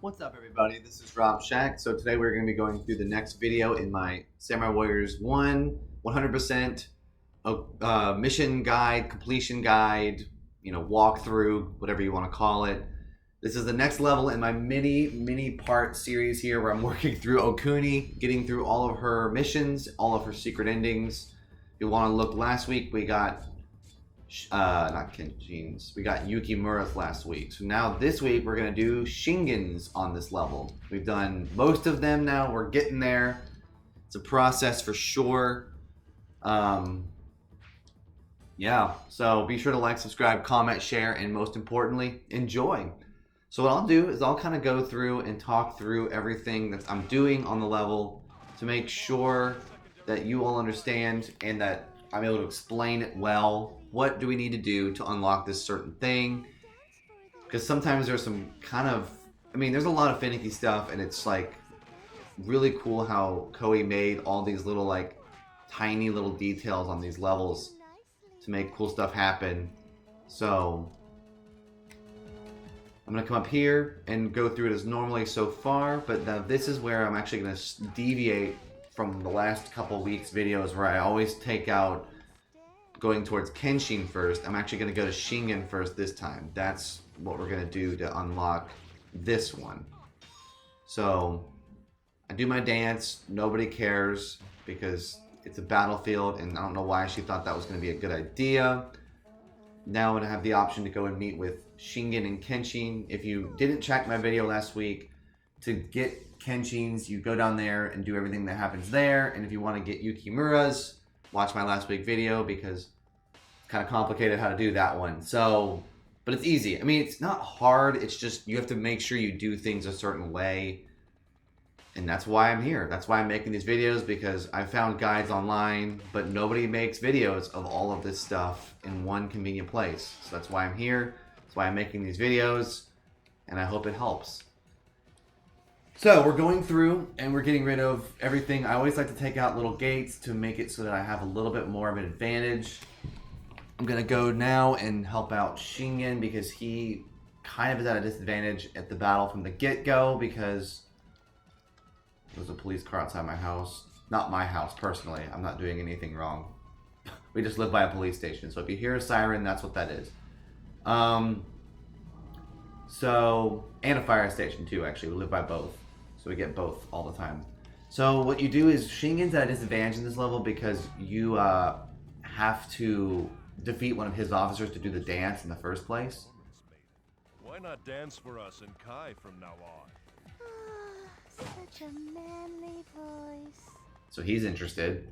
What's up, everybody? This is Rob Shack. So today we're going to be going through the next video in my Samurai Warriors 100% mission guide, completion guide, walkthrough, whatever you want to call it. This is the next level in my mini part series here where I'm working through Okuni, getting through all of her missions, all of her secret endings. If you want to look, last week we got not Kenshin's. We got Yukimura's last week. So now this week we're gonna do Shingen's on this level. We've done most of them now. We're getting there. It's a process for sure. Yeah. So be sure to like, subscribe, comment, share, and most importantly, enjoy. So what I'll do is I'll kind of go through and talk through everything that I'm doing on the level to make sure that you all understand and that I'm able to explain it well. What do we need to do to unlock this certain thing? Because sometimes there's some there's a lot of finicky stuff, and it's like really cool how Koei made all these little tiny little details on these levels to make cool stuff happen. So I'm gonna come up here and go through it as normally so far, but now this is where I'm actually gonna deviate from the last couple weeks videos where I always take out going towards Kenshin first. I'm actually going to go to Shingen first this time. That's what we're going to do to unlock this one. So I do my dance. Nobody cares because it's a battlefield, and I don't know why she thought that was going to be a good idea. Now I'm going to have the option to go and meet with Shingen and Kenshin. If you didn't check my video last week, to get Kenshin's, you go down there and do everything that happens there. And if you want to get Yukimura's, watch my last week video because it's kind of complicated how to do that one. So, but it's easy. I mean, it's not hard. It's just you have to make sure you do things a certain way. And that's why I'm here. That's why I'm making these videos, because I found guides online, but nobody makes videos of all of this stuff in one convenient place. So that's why I'm here. That's why I'm making these videos, and I hope it helps. So we're going through and we're getting rid of everything. I always like to take out little gates to make it so that I have a little bit more of an advantage. I'm going to go now and help out Shingen because he kind of is at a disadvantage at the battle from the get-go because there's a police car outside my house. Not my house, personally. I'm not doing anything wrong. We just live by a police station. So if you hear a siren, that's what that is. And a fire station too, actually. We live by both. So we get both all the time. So what you do is Shingen's at a disadvantage in this level because you have to defeat one of his officers to do the dance in the first place. Why not dance for us and Kai from now on? Such a manly voice. So he's interested.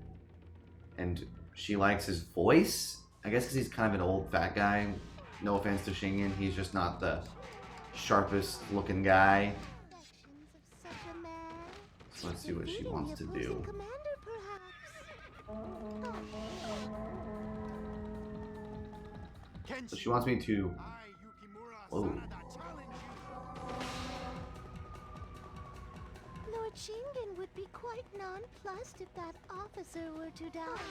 And she likes his voice? I guess because he's kind of an old fat guy. No offense to Shingen, he's just not the sharpest looking guy. So let's see what she wants to do. So she wants me to... Whoa. Lord Shingen would be quite nonplussed if that officer were to die.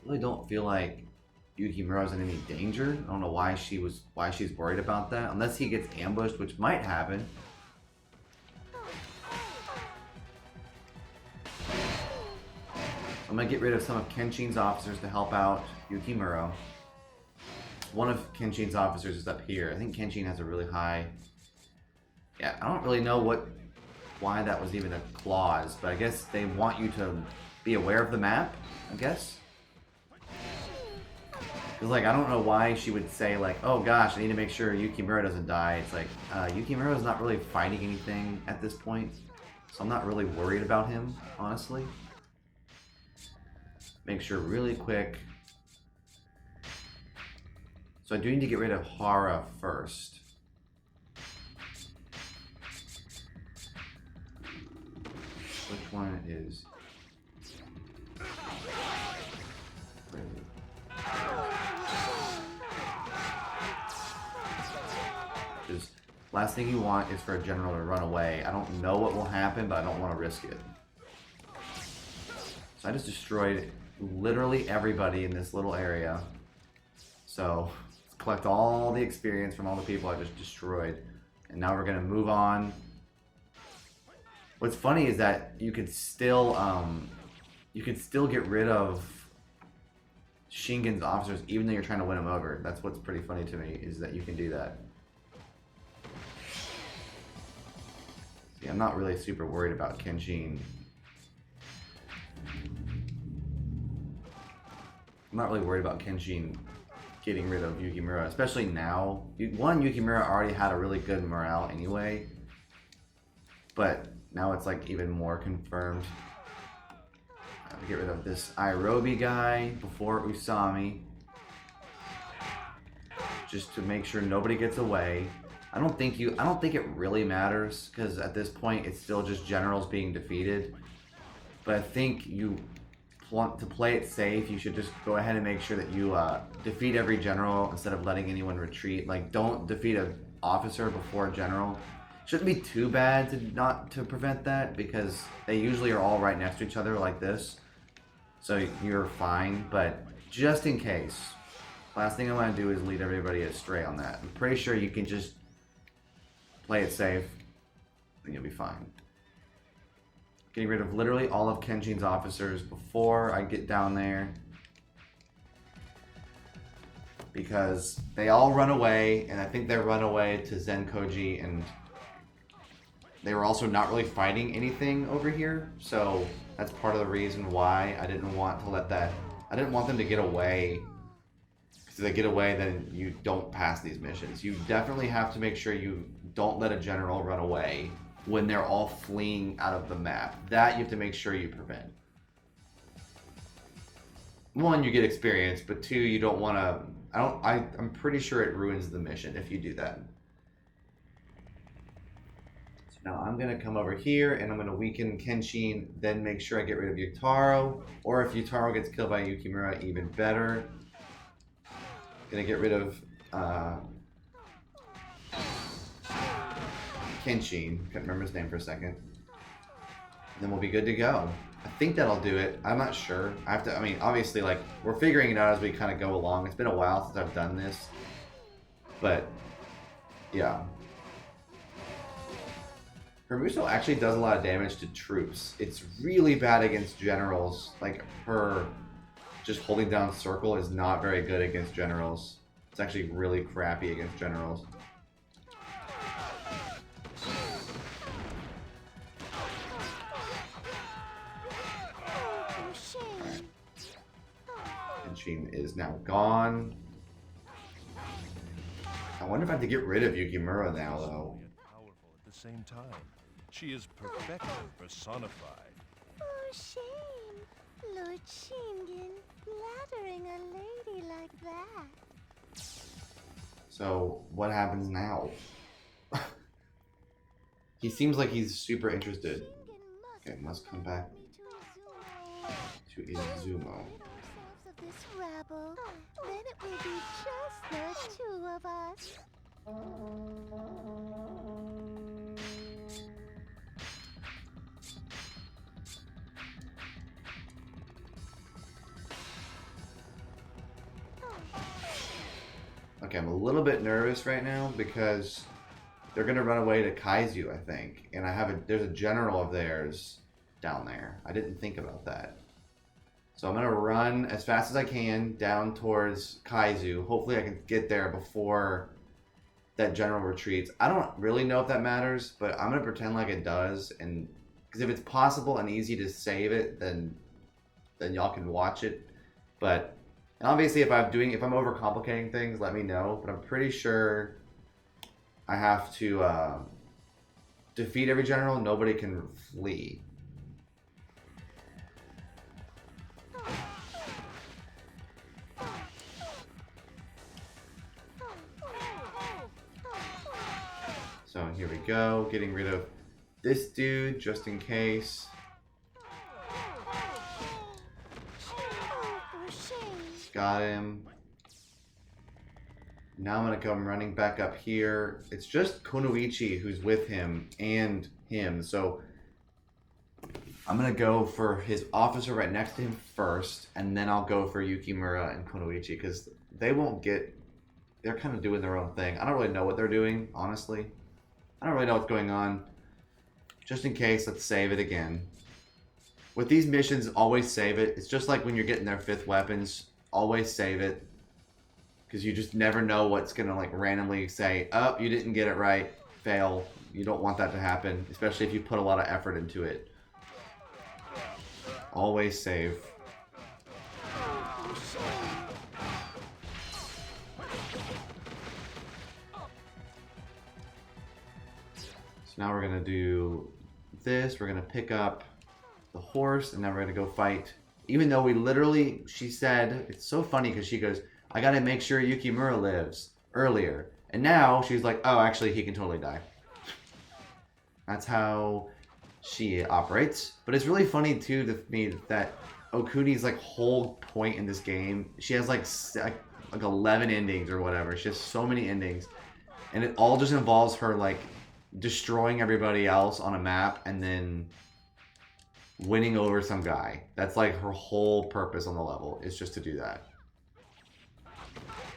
Really don't feel like Yukimura's in any danger. I don't know why she's worried about that. Unless he gets ambushed, which might happen. I'm gonna get rid of some of Kenshin's officers to help out Yukimura. One of Kenshin's officers is up here. I think Kenshin has a really high... Yeah, I don't really know why that was even a clause, but I guess they want you to be aware of the map, I guess. Because, I don't know why she would say, oh gosh, I need to make sure Yukimura doesn't die. It's Yukimura's not really fighting anything at this point, so I'm not really worried about him, honestly. Make sure really quick. So I do need to get rid of Hara first. Which one is... Last thing you want is for a general to run away. I don't know what will happen, but I don't want to risk it. So I just destroyed literally everybody in this little area. So let's collect all the experience from all the people I just destroyed. And now we're gonna move on. What's funny is that you could still get rid of Shingen's officers even though you're trying to win them over. That's what's pretty funny to me, is that you can do that. See, I'm not really super worried about Kenshin. I'm not really worried about Kenshin getting rid of Yukimura, especially now. One, Yukimura already had a really good morale anyway, but now it's like even more confirmed. I'll get rid of this Irobi guy before Usami, just to make sure nobody gets away. I don't think it really matters, because at this point it's still just generals being defeated. But I think you want to play it safe. You should just go ahead and make sure that you defeat every general instead of letting anyone retreat. Like, don't defeat an officer before a general. Shouldn't be too bad to prevent that, because they usually are all right next to each other like this. So you're fine, but just in case, last thing I want to do is lead everybody astray on that. I'm pretty sure you can just play it safe and you'll be fine. Getting rid of literally all of Kenshin's officers before I get down there, because they all run away, and I think they run away to Zenkoji, and they were also not really fighting anything over here, so that's part of the reason why I didn't want to let that. I didn't want them to get away. Because if they get away, then you don't pass these missions. You definitely have to make sure you don't let a general run away when they're all fleeing out of the map. That you have to make sure you prevent. One, you get experience, but two, you don't want to. I'm pretty sure it ruins the mission if you do that. Now I'm going to come over here and I'm going to weaken Kenshin, then make sure I get rid of Yutaro. Or if Yutaro gets killed by Yukimura, even better. Going to get rid of Kenshin. Couldn't remember his name for a second. And then we'll be good to go. I think that'll do it. I'm not sure. I mean, obviously, like, we're figuring it out as we kind of go along. It's been a while since I've done this. But, yeah. Hermuso actually does a lot of damage to troops. It's really bad against generals. Like, her just holding down circle is not very good against generals. It's actually really crappy against generals. Kenshin is now gone. I wonder if I have to get rid of Yukimura now, though. Powerful at the same time. She is perfection personified. Oh, shame. Lord Shingen flattering a lady like that. So, what happens now? He seems like he's super interested. Okay, must come back to Izumo. This rabble, then it will be just the two of us. Okay, I'm a little bit nervous right now because they're gonna run away to Kaizu, I think, and there's a general of theirs down there. I didn't think about that. So I'm going to run as fast as I can down towards Kaizu. Hopefully I can get there before that general retreats. I don't really know if that matters, but I'm going to pretend like it does. And because if it's possible and easy to save it, then y'all can watch it. But and obviously if I'm overcomplicating things, let me know. But I'm pretty sure I have to defeat every general. Nobody can flee. So here we go, getting rid of this dude just in case. Got him. Now I'm gonna come running back up here. It's just Kunoichi who's with him and him. So I'm gonna go for his officer right next to him first, and then I'll go for Yukimura and Kunoichi because they won't get. They're kind of doing their own thing. I don't really know what they're doing, honestly. I don't really know what's going on. Just in case, let's save it again. With these missions, always save it. It's just like when you're getting their 5th weapons. Always save it. Because you just never know what's going to like randomly say, oh, you didn't get it right. Fail. You don't want that to happen. Especially if you put a lot of effort into it. Always save. So now we're going to do this. We're going to pick up the horse, and then we're gonna go fight. Even though we literally, she said, it's so funny because she goes, I gotta make sure Yukimura lives earlier. And now she's like, oh, actually, he can totally die. That's how she operates. But it's really funny, too, to me that Okuni's like whole point in this game, she has like 11 endings or whatever. She has so many endings. And it all just involves her like destroying everybody else on a map and then winning over some guy. That's like her whole purpose on the level, is just to do that.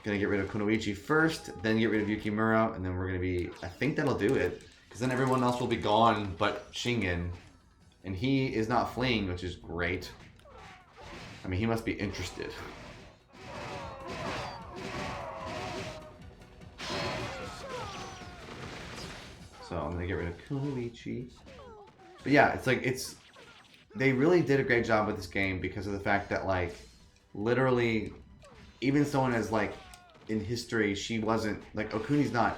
Gonna get rid of Kunoichi first, then get rid of Yukimura, and then we're gonna be, I think that'll do it. Because then everyone else will be gone but Shingen. And he is not fleeing, which is great. I mean, he must be interested. So I'm gonna get rid of Kunoichi. But yeah, it's like, they really did a great job with this game because of the fact that, like, literally, even someone as, like, in history, she wasn't, like, Okuni's not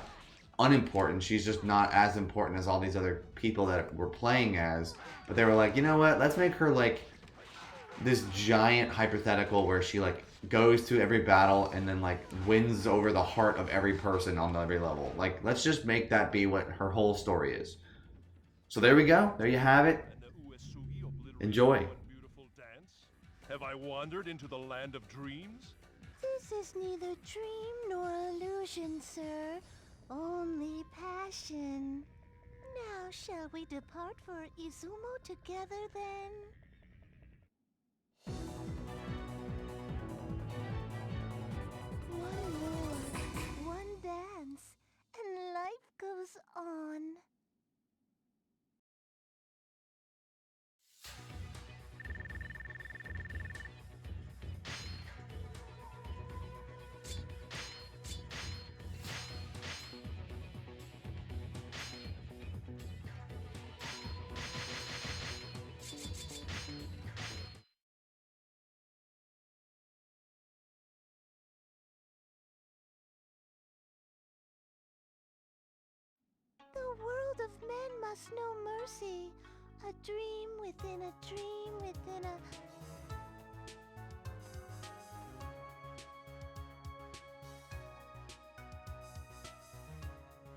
unimportant. She's just not as important as all these other people that we're playing as. But they were like, you know what? Let's make her, like, this giant hypothetical where she, like, goes to every battle and then, like, wins over the heart of every person on every level. Like, let's just make that be what her whole story is. So there we go. There you have it. Enjoy. Beautiful dance. Have I wandered into the land of dreams? This is neither dream nor illusion, sir. Only passion. Now shall we depart for Izumo together then? One more, one dance, and life goes on. The world of men must know mercy. A dream within a dream within a...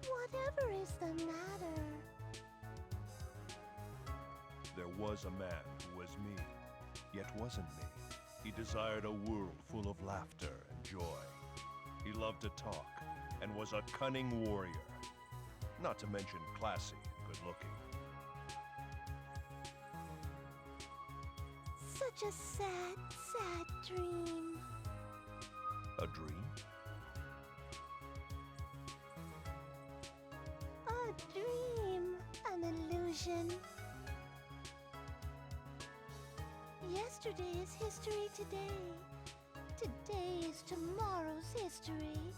Whatever is the matter? There was a man who was me, yet wasn't me. He desired a world full of laughter and joy. He loved to talk, and was a cunning warrior. Not to mention classy and good-looking. Such a sad, sad dream. A dream? A dream. An illusion. Yesterday is history today. Today is tomorrow's history.